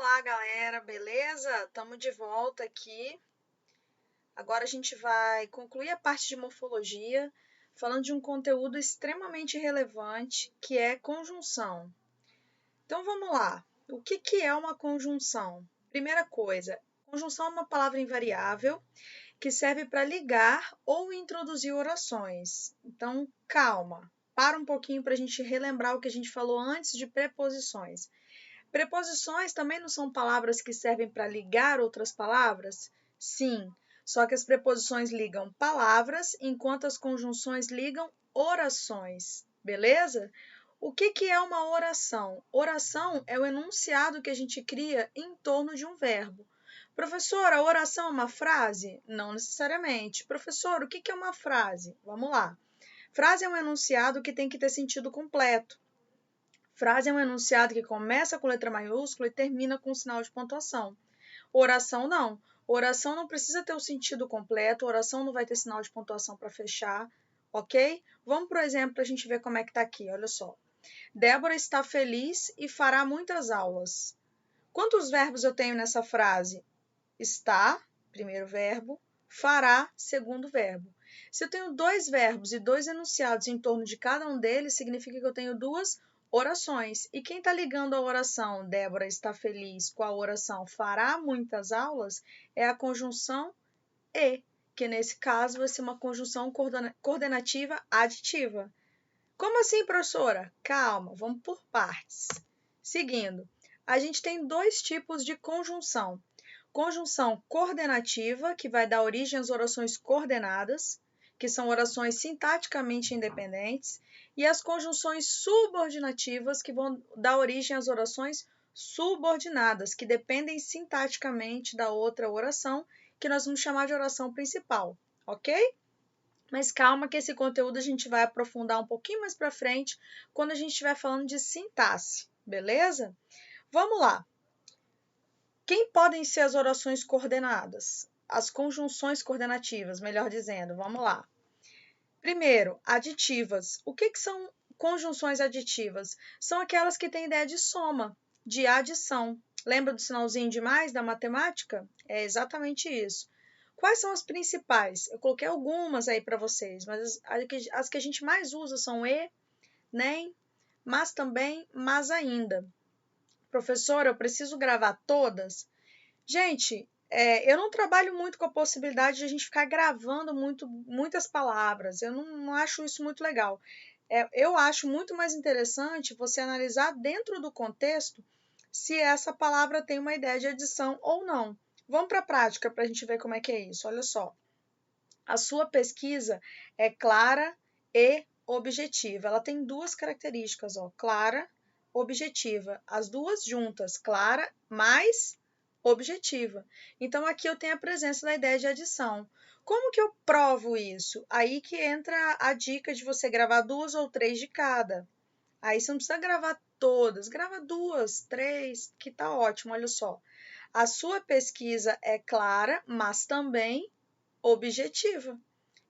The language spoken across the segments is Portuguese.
Olá, galera, beleza? Estamos de volta aqui. Agora a gente vai concluir a parte de morfologia, falando de um conteúdo extremamente relevante, que é conjunção. Então vamos lá. O que é uma conjunção? Primeira coisa, conjunção é uma palavra invariável que serve para ligar ou introduzir orações. Então, calma, para um pouquinho para a gente relembrar o que a gente falou antes de preposições. Preposições também não são palavras que servem para ligar outras palavras? Sim, só que as preposições ligam palavras, enquanto as conjunções ligam orações, beleza? O que é uma oração? Oração é o enunciado que a gente cria em torno de um verbo. Professora, a oração é uma frase? Não necessariamente. Professor, o que é uma frase? Vamos lá. Frase é um enunciado que tem que ter sentido completo. Frase é um enunciado que começa com letra maiúscula e termina com sinal de pontuação. Oração não. Oração não precisa ter o sentido completo, oração não vai ter sinal de pontuação para fechar, ok? Vamos para o exemplo para a gente ver como é que está aqui, olha só. Débora está feliz e fará muitas aulas. Quantos verbos eu tenho nessa frase? Está, primeiro verbo, fará, segundo verbo. Se eu tenho dois verbos e dois enunciados em torno de cada um deles, significa que eu tenho duas orações. E quem está ligando a oração Débora está feliz com a oração fará muitas aulas é a conjunção e, que nesse caso vai ser uma conjunção coordenativa aditiva. Como assim, professora? Calma, vamos por partes. Seguindo, a gente tem dois tipos de conjunção. Conjunção coordenativa, que vai dar origem às orações coordenadas, que são orações sintaticamente independentes, e as conjunções subordinativas, que vão dar origem às orações subordinadas, que dependem sintaticamente da outra oração, que nós vamos chamar de oração principal, ok? Mas calma que esse conteúdo a gente vai aprofundar um pouquinho mais para frente, quando a gente estiver falando de sintaxe, beleza? Vamos lá. Quem podem ser as orações coordenadas? As conjunções coordenativas, melhor dizendo. Vamos lá. Primeiro, aditivas. O que são conjunções aditivas? São aquelas que têm ideia de soma, de adição. Lembra do sinalzinho de mais da matemática? É exatamente isso. Quais são as principais? Eu coloquei algumas aí para vocês, mas as que a gente mais usa são e, nem, mas também, mas ainda. Professora, eu preciso gravar todas? Gente, eu não trabalho muito com a possibilidade de a gente ficar gravando muitas palavras. Eu não acho isso muito legal. Eu acho muito mais interessante você analisar dentro do contexto se essa palavra tem uma ideia de adição ou não. Vamos para a prática para a gente ver como é que é isso. Olha só. A sua pesquisa é clara e objetiva. Ela tem duas características, ó, clara, objetiva. As duas juntas, clara mais objetiva. Então, aqui eu tenho a presença da ideia de adição. Como que eu provo isso? Aí que entra a dica de você gravar duas ou três de cada. Aí você não precisa gravar todas, grava duas, três, que tá ótimo, olha só. A sua pesquisa é clara, mas também objetiva.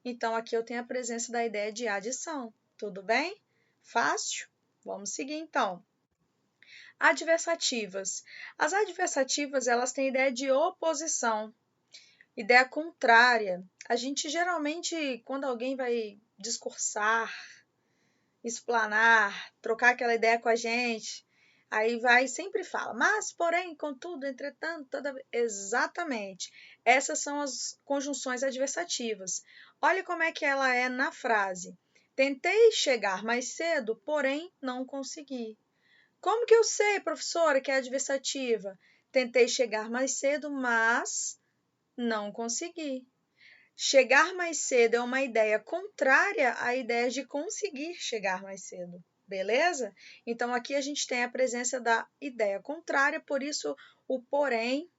Então, aqui eu tenho a presença da ideia de adição. Tudo bem? Fácil? Vamos seguir, então. Adversativas. As adversativas, elas têm ideia de oposição, ideia contrária. A gente geralmente, quando alguém vai discursar, explanar, trocar aquela ideia com a gente, aí vai e sempre fala, mas, porém, contudo, entretanto, toda... Exatamente. Essas são as conjunções adversativas. Olha como é que ela é na frase. Tentei chegar mais cedo, porém não consegui. Como que eu sei, professora, que é adversativa? Tentei chegar mais cedo, mas não consegui. Chegar mais cedo é uma ideia contrária à ideia de conseguir chegar mais cedo, beleza? Então, aqui a gente tem a presença da ideia contrária, por isso o porém,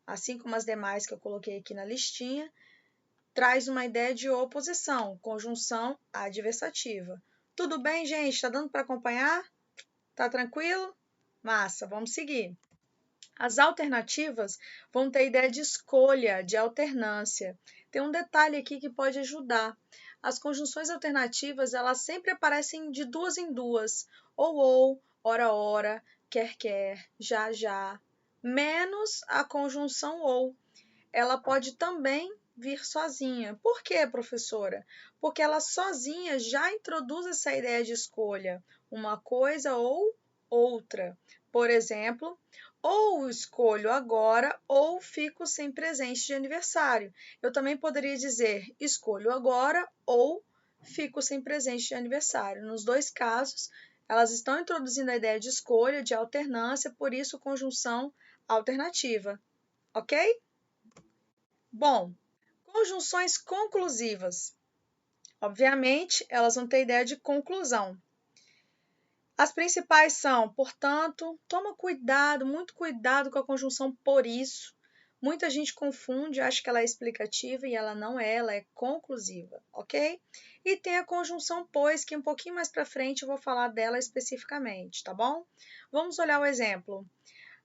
assim como as demais que eu coloquei aqui na listinha, traz uma ideia de oposição, conjunção adversativa. Tudo bem, gente? Está dando para acompanhar? Tá tranquilo? Massa, vamos seguir. As alternativas vão ter ideia de escolha, de alternância. Tem um detalhe aqui que pode ajudar. As conjunções alternativas, elas sempre aparecem de duas em duas. Ou, ora, quer, já, menos a conjunção ou. Ela pode também vir sozinha. Por quê, professora? Porque ela sozinha já introduz essa ideia de escolha, uma coisa ou outra. Por exemplo, ou escolho agora ou fico sem presente de aniversário. Eu também poderia dizer escolho agora ou fico sem presente de aniversário. Nos dois casos, elas estão introduzindo a ideia de escolha, de alternância, por isso conjunção alternativa. Ok? Bom, conjunções conclusivas. Obviamente, elas vão ter ideia de conclusão. As principais são, portanto, toma cuidado, muito cuidado com a conjunção por isso. Muita gente confunde, acha que ela é explicativa e ela não é, ela é conclusiva, ok? E tem a conjunção pois, que um pouquinho mais para frente eu vou falar dela especificamente, tá bom? Vamos olhar o exemplo.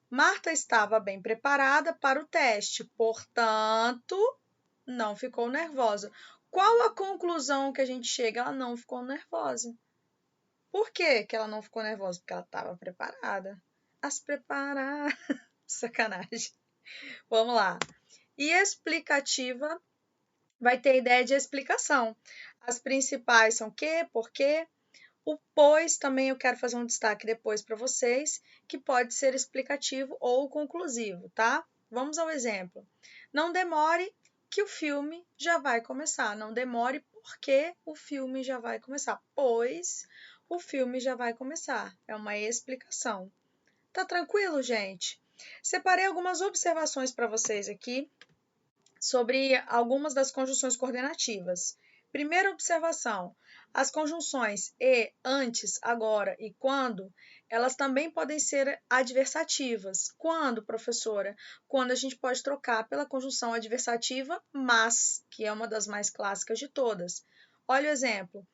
Marta estava bem preparada para o teste, portanto, não ficou nervosa. Qual a conclusão que a gente chega? Ela não ficou nervosa. Por que ela não ficou nervosa? Porque ela estava preparada. A se preparar. Sacanagem. Vamos lá. E explicativa vai ter ideia de explicação. As principais são que, por quê. O pois também eu quero fazer um destaque depois para vocês, que pode ser explicativo ou conclusivo, tá? Vamos ao exemplo. Não demore que o filme já vai começar. Não demore porque o filme já vai começar. Pois o filme já vai começar. É uma explicação. Tá tranquilo, gente? Separei algumas observações para vocês aqui sobre algumas das conjunções coordenativas. Primeira observação: as conjunções e, antes, agora e quando, elas também podem ser adversativas. Quando, professora? Quando a gente pode trocar pela conjunção adversativa mas, que é uma das mais clássicas de todas. Olha o exemplo.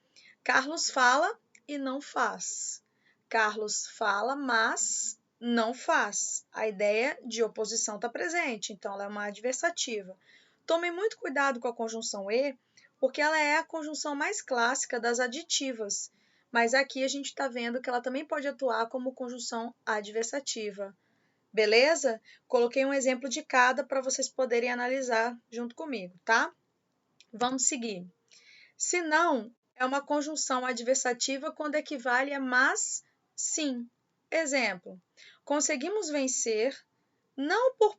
Carlos fala e não faz. Carlos fala, mas não faz. A ideia de oposição está presente, então ela é uma adversativa. Tomem muito cuidado com a conjunção e, porque ela é a conjunção mais clássica das aditivas, mas aqui a gente está vendo que ela também pode atuar como conjunção adversativa. Beleza? Coloquei um exemplo de cada para vocês poderem analisar junto comigo, tá? Vamos seguir. Se não, é uma conjunção adversativa quando equivale a mas, sim. Exemplo: conseguimos vencer não por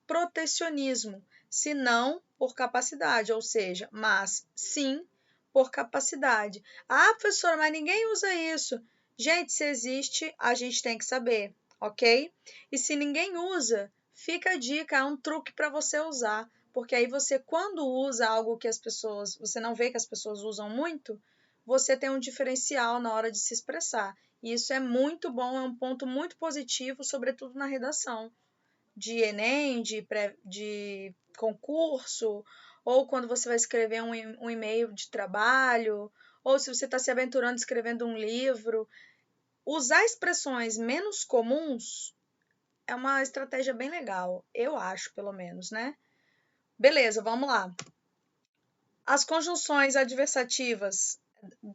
protecionismo, senão por capacidade, ou seja, mas sim por capacidade. Ah, professora, mas ninguém usa isso. Gente, se existe, a gente tem que saber, ok? E se ninguém usa, fica a dica, é um truque para você usar, porque aí você, quando usa algo que as pessoas, você não vê que as pessoas usam muito, você tem um diferencial na hora de se expressar. E isso é muito bom, é um ponto muito positivo, sobretudo na redação de Enem, de concurso, ou quando você vai escrever um e-mail de trabalho, ou se você está se aventurando escrevendo um livro. Usar expressões menos comuns é uma estratégia bem legal, eu acho, pelo menos, né? Beleza, vamos lá. As conjunções adversativas,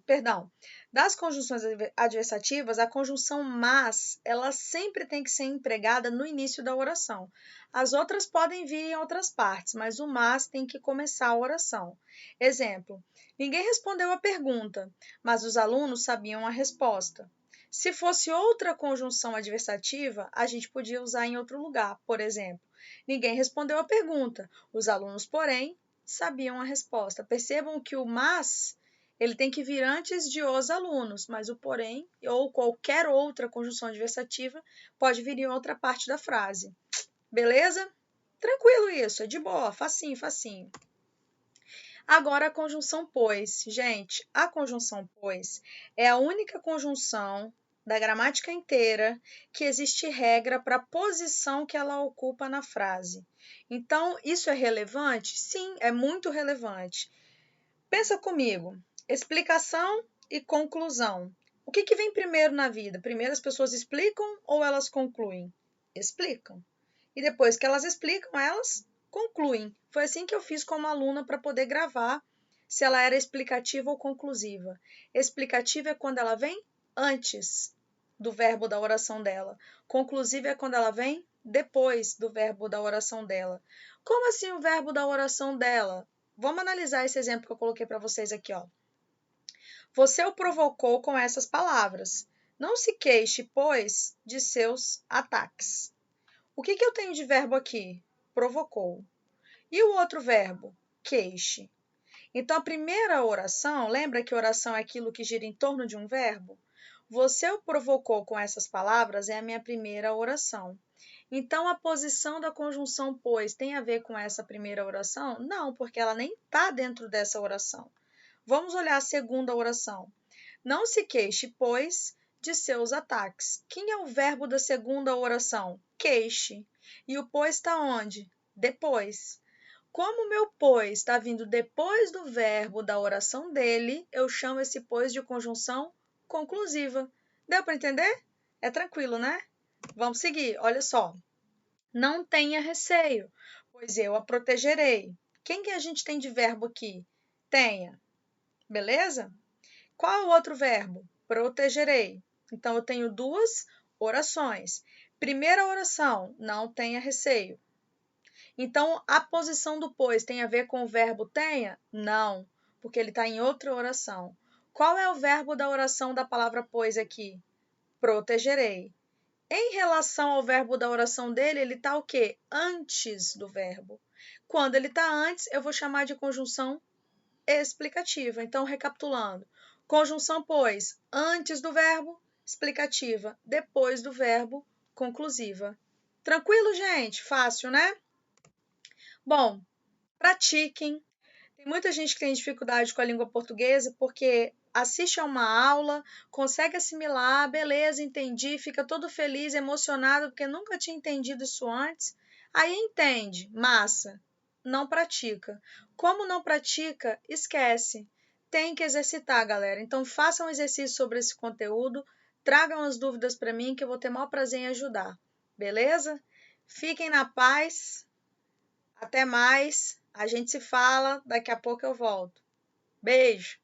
perdão, das conjunções adversativas, a conjunção mas, ela sempre tem que ser empregada no início da oração. As outras podem vir em outras partes, mas o mas tem que começar a oração. Exemplo: ninguém respondeu a pergunta, mas os alunos sabiam a resposta. Se fosse outra conjunção adversativa, a gente podia usar em outro lugar. Por exemplo, ninguém respondeu a pergunta, os alunos, porém, sabiam a resposta. Percebam que o mas ele tem que vir antes de os alunos, mas o porém ou qualquer outra conjunção adversativa pode vir em outra parte da frase. Beleza? Tranquilo isso, é de boa, facinho, facinho. Agora a conjunção pois. Gente, a conjunção pois é a única conjunção da gramática inteira que existe regra para a posição que ela ocupa na frase. Então, isso é relevante? Sim, é muito relevante. Pensa comigo, explicação e conclusão. O que vem primeiro na vida? Primeiro as pessoas explicam ou elas concluem? Explicam. E depois que elas explicam, elas concluem. Foi assim que eu fiz como aluna para poder gravar se ela era explicativa ou conclusiva. Explicativa é quando ela vem antes do verbo da oração dela. Conclusiva é quando ela vem depois do verbo da oração dela. Como assim o verbo da oração dela? Vamos analisar esse exemplo que eu coloquei para vocês aqui, ó. Você o provocou com essas palavras. Não se queixe, pois, de seus ataques. O que eu tenho de verbo aqui? Provocou. E o outro verbo? Queixe. Então, a primeira oração, lembra que oração é aquilo que gira em torno de um verbo? Você o provocou com essas palavras é a minha primeira oração. Então, a posição da conjunção pois tem a ver com essa primeira oração? Não, porque ela nem está dentro dessa oração. Vamos olhar a segunda oração. Não se queixe, pois, de seus ataques. Quem é o verbo da segunda oração? Queixe. E o pois está onde? Depois. Como o meu pois está vindo depois do verbo da oração dele, eu chamo esse pois de conjunção conclusiva. Deu para entender? É tranquilo, né? Vamos seguir. Olha só. Não tenha receio, pois eu a protegerei. Quem que a gente tem de verbo aqui? Tenha. Beleza? Qual é o outro verbo? Protegerei. Então, eu tenho duas orações. Primeira oração, não tenha receio. Então, a posição do pois tem a ver com o verbo tenha? Não, porque ele está em outra oração. Qual é o verbo da oração da palavra pois aqui? Protegerei. Em relação ao verbo da oração dele, ele está o quê? Antes do verbo. Quando ele está antes, eu vou chamar de conjunção explicativa. Então, recapitulando. Conjunção pois, antes do verbo, explicativa. Depois do verbo, conclusiva. Tranquilo, gente? Fácil, né? Bom, pratiquem. Tem muita gente que tem dificuldade com a língua portuguesa porque assiste a uma aula, consegue assimilar, beleza, entendi, fica todo feliz, emocionado porque nunca tinha entendido isso antes. Aí entende, massa, não pratica. Como não pratica, esquece. Tem que exercitar, galera. Então façam um exercício sobre esse conteúdo, tragam as dúvidas para mim que eu vou ter o maior prazer em ajudar. Beleza? Fiquem na paz. Até mais. A gente se fala. Daqui a pouco eu volto. Beijo!